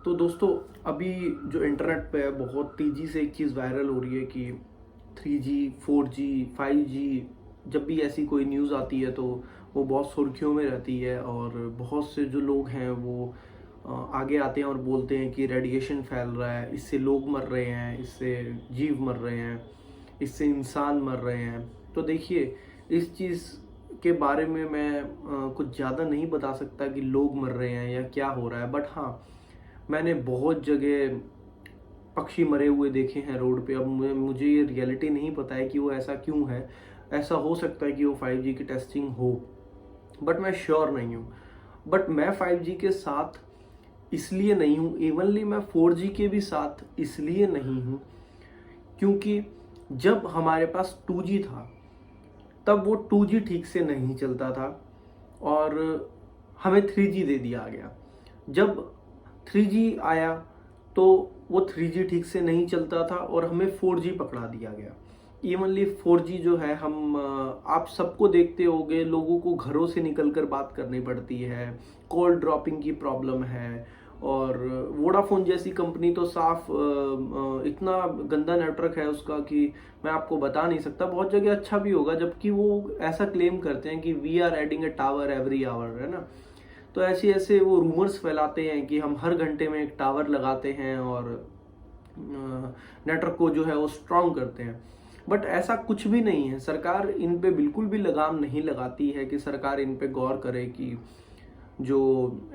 तो दोस्तों, अभी जो इंटरनेट पे है बहुत तेज़ी से एक चीज़ वायरल हो रही है कि 3G 4G 5G, जब भी ऐसी कोई न्यूज़ आती है तो वो बहुत सुर्खियों में रहती है। और बहुत से जो लोग हैं वो आगे आते हैं और बोलते हैं कि रेडिएशन फैल रहा है, इससे लोग मर रहे हैं, इससे जीव मर रहे हैं, इससे इंसान मर रहे हैं। तो देखिए, इस चीज़ के बारे में मैं कुछ ज़्यादा नहीं बता सकता कि लोग मर रहे हैं या क्या हो रहा है। बट हाँ, मैंने बहुत जगह पक्षी मरे हुए देखे हैं रोड पे। अब मुझे ये रियलिटी नहीं पता है कि वो ऐसा क्यों है। ऐसा हो सकता है कि वो 5G की टेस्टिंग हो, बट मैं श्योर नहीं हूँ। बट मैं 5G के साथ इसलिए नहीं हूँ, इवनली मैं 4G के भी साथ इसलिए नहीं हूँ क्योंकि जब हमारे पास 2G था तब वो 2G ठीक से नहीं चलता था और हमें 3G दे दिया गया। जब 3G आया तो वो 3G ठीक से नहीं चलता था और हमें 4G पकड़ा दिया गया। इवनली 4G जो है, हम आप सबको देखते होंगे, लोगों को घरों से निकल कर बात करनी पड़ती है, कॉल ड्रॉपिंग की प्रॉब्लम है। और वोडाफोन जैसी कंपनी तो साफ इतना गंदा नेटवर्क है उसका कि मैं आपको बता नहीं सकता। बहुत जगह अच्छा भी होगा, जबकि वो ऐसा क्लेम करते हैं कि we are adding a tower every hour, है ना। तो ऐसे ऐसे वो रूमर्स फैलाते हैं कि हम हर घंटे में एक टावर लगाते हैं और नेटवर्क को जो है वो स्ट्रांग करते हैं। बट ऐसा कुछ भी नहीं है। सरकार इन पे बिल्कुल भी लगाम नहीं लगाती है कि सरकार इन पे गौर करे कि जो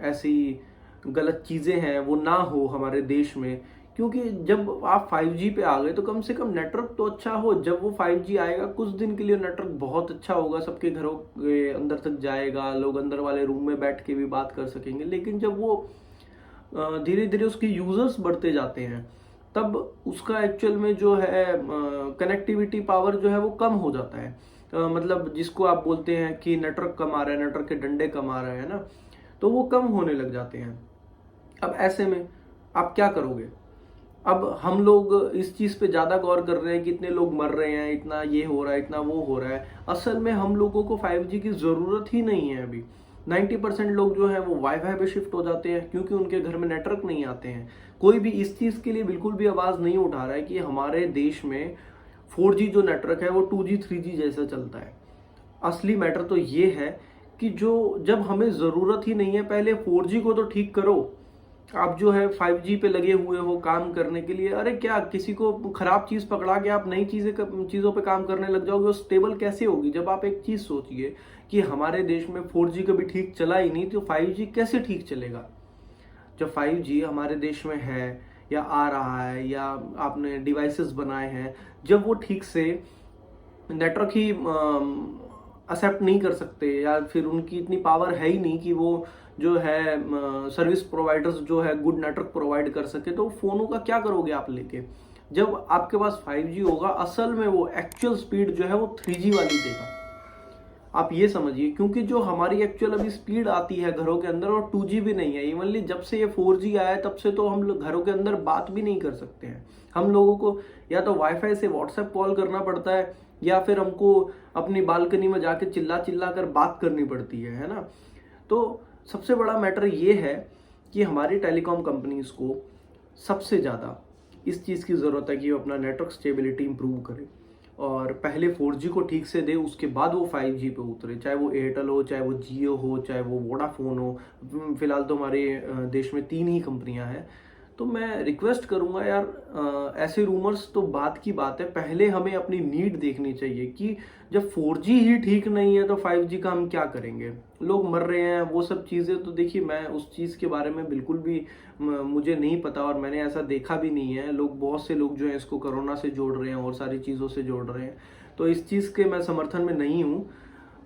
ऐसी गलत चीज़ें हैं वो ना हो हमारे देश में। क्योंकि जब आप 5G पे आ गए तो कम से कम नेटवर्क तो अच्छा हो। जब वो 5G आएगा कुछ दिन के लिए नेटवर्क बहुत अच्छा होगा, सबके घरों के अंदर तक जाएगा, लोग अंदर वाले रूम में बैठ के भी बात कर सकेंगे। लेकिन जब वो धीरे धीरे उसके यूजर्स बढ़ते जाते हैं तब उसका एक्चुअल में जो है कनेक्टिविटी पावर जो है वो कम हो जाता है। मतलब जिसको आप बोलते हैं कि नेटवर्क कम आ रहा है, नेटवर्क के डंडे कम आ रहे हैं ना, तो वो कम होने लग जाते हैं। अब ऐसे में आप क्या करोगे? अब हम लोग इस चीज़ पे ज़्यादा गौर कर रहे हैं कि इतने लोग मर रहे हैं, इतना ये हो रहा है, इतना वो हो रहा है। असल में हम लोगों को 5G की ज़रूरत ही नहीं है अभी। 90% लोग जो है वो वाईफाई पे शिफ्ट हो जाते हैं क्योंकि उनके घर में नेटवर्क नहीं आते हैं। कोई भी इस चीज़ के लिए बिल्कुल भी आवाज़ नहीं उठा रहा है कि हमारे देश में 4G जो नेटवर्क है वो 2G 3G जैसा चलता है। असली मैटर तो ये है कि जो जब हमें ज़रूरत ही नहीं है, पहले 4G को तो ठीक करो। आप जो है 5G पे लगे हुए हो काम करने के लिए। अरे क्या किसी को खराब चीज़ पकड़ा के आप नई चीज़ों पे काम करने लग जाओगे? वो स्टेबल कैसे होगी? जब आप एक चीज़ सोचिए कि हमारे देश में 4G कभी ठीक चला ही नहीं तो 5G कैसे ठीक चलेगा? जब 5G हमारे देश में है या आ रहा है या आपने डिवाइसेस बनाए हैं, जब वो ठीक से नेटवर्क ही एक्सेप्ट नहीं कर सकते या फिर उनकी इतनी पावर है ही नहीं कि वो जो है सर्विस प्रोवाइडर्स जो है गुड नेटवर्क प्रोवाइड कर सके, तो फोनों का क्या करोगे आप लेके? जब आपके पास 5G होगा असल में वो एक्चुअल स्पीड जो है वो 3G वाली देगा। आप ये समझिए, क्योंकि जो हमारी एक्चुअल अभी स्पीड आती है घरों के अंदर और 2G भी नहीं है। इवनली जब से ये 4G आया है तब से तो हम लोग घरों के अंदर बात भी नहीं कर सकते हैं। हम लोगों को या तो वाईफाई से व्हाट्सएप कॉल करना पड़ता है या फिर हमको अपनी बालकनी में जाके चिल्ला चिल्ला कर बात करनी पड़ती है ना। तो सबसे बड़ा मैटर ये है कि हमारी टेलीकॉम कंपनीज को सबसे ज़्यादा इस चीज़ की ज़रूरत है कि वो अपना नेटवर्क स्टेबिलिटी इंप्रूव करे और पहले 4G को ठीक से दे, उसके बाद वो 5G पे उतरे। चाहे वो एयरटेल हो, चाहे वो जियो हो, चाहे वो वोडाफोन हो। फिलहाल तो हमारे देश में 3 ही कंपनियां हैं। तो मैं रिक्वेस्ट करूंगा यार, ऐसे रूमर्स तो बात की बात है, पहले हमें अपनी नीड देखनी चाहिए कि जब 4G ही ठीक नहीं है तो 5G का हम क्या करेंगे? लोग मर रहे हैं, वो सब चीज़ें तो देखिए, मैं उस चीज़ के बारे में बिल्कुल भी मुझे नहीं पता और मैंने ऐसा देखा भी नहीं है। लोग, बहुत से लोग जो है इसको कोरोना से जोड़ रहे हैं और सारी चीज़ों से जोड़ रहे हैं। तो इस चीज़ के मैं समर्थन में नहीं हूँ।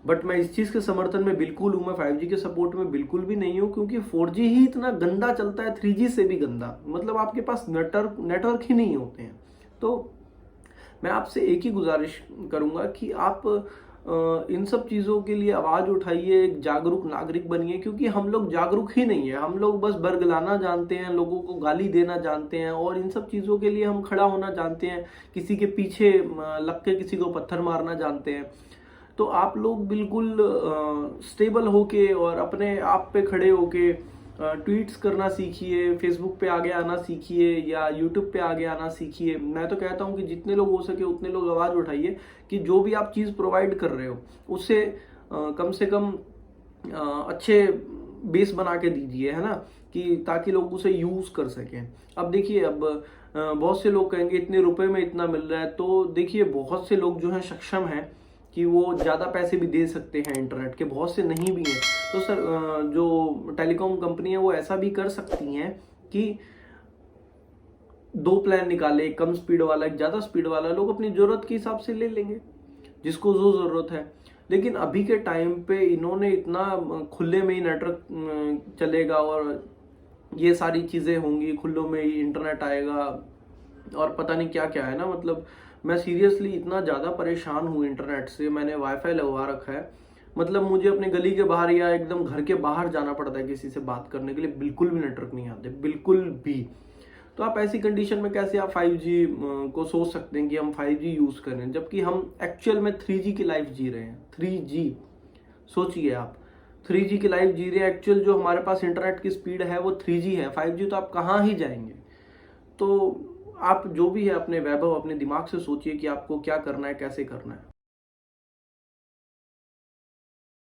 बट मैं इस चीज़ के समर्थन में बिल्कुल हूँ, मैं 5G के सपोर्ट में बिल्कुल भी नहीं हूँ क्योंकि 4G ही इतना गंदा चलता है, 3G से भी गंदा। मतलब आपके पास नेटवर्क ही नहीं होते हैं। तो मैं आपसे एक ही गुजारिश करूंगा कि आप इन सब चीज़ों के लिए आवाज़ उठाइए, एक जागरूक नागरिक बनिए। क्योंकि हम लोग जागरूक ही नहीं है, हम लोग बस बरगलाना जानते हैं, लोगों को गाली देना जानते हैं और इन सब चीज़ों के लिए हम खड़ा होना जानते हैं, किसी के पीछे लग के किसी को पत्थर मारना जानते हैं। तो आप लोग बिल्कुल स्टेबल होके और अपने आप पे खड़े होके ट्वीट्स करना सीखिए, फेसबुक पे आगे आना सीखिए या यूट्यूब पे आगे आना सीखिए। मैं तो कहता हूँ कि जितने लोग हो सके उतने लोग आवाज़ उठाइए कि जो भी आप चीज़ प्रोवाइड कर रहे हो उससे कम से कम अच्छे बेस बना के दीजिए, है ना, कि ताकि लोग उसे यूज़ कर सकें। अब देखिए, अब बहुत से लोग कहेंगे इतने रुपए में इतना मिल रहा है, तो देखिए बहुत से लोग जो हैं सक्षम हैं कि वो ज़्यादा पैसे भी दे सकते हैं इंटरनेट के, बहुत से नहीं भी हैं। तो सर जो टेलीकॉम कंपनी है वो ऐसा भी कर सकती हैं कि 2 प्लान निकाले, एक कम स्पीड वाला, एक ज़्यादा स्पीड वाला, लोग अपनी ज़रूरत के हिसाब से ले लेंगे, जिसको जो ज़रूरत है। लेकिन अभी के टाइम पे इन्होंने इतना खुले में ही नेटवर्क चलेगा और ये सारी चीज़ें होंगी, खुलों में ही इंटरनेट आएगा और पता नहीं क्या क्या है ना, मतलब मैं सीरियसली इतना ज़्यादा परेशान हूँ इंटरनेट से। मैंने वाईफाई लगवा रखा है, मतलब मुझे अपने गली के बाहर या एकदम घर के बाहर जाना पड़ता है किसी से बात करने के लिए, बिल्कुल भी नेटवर्क नहीं आते, बिल्कुल भी। तो आप ऐसी कंडीशन में कैसे आप 5G को सोच सकते हैं कि हम 5G यूज़ करें, जबकि हम एक्चुअल में 3G की लाइफ जी रहे हैं। 3G सोचिए आप, 3G की लाइफ जी रहे हैं। एक्चुअल जो हमारे पास इंटरनेट की स्पीड है वो 3G है, 5G तो आप कहाँ ही जाएंगे। तो आप जो भी है अपने वैभव, अपने दिमाग से सोचिए कि आपको क्या करना है, कैसे करना है।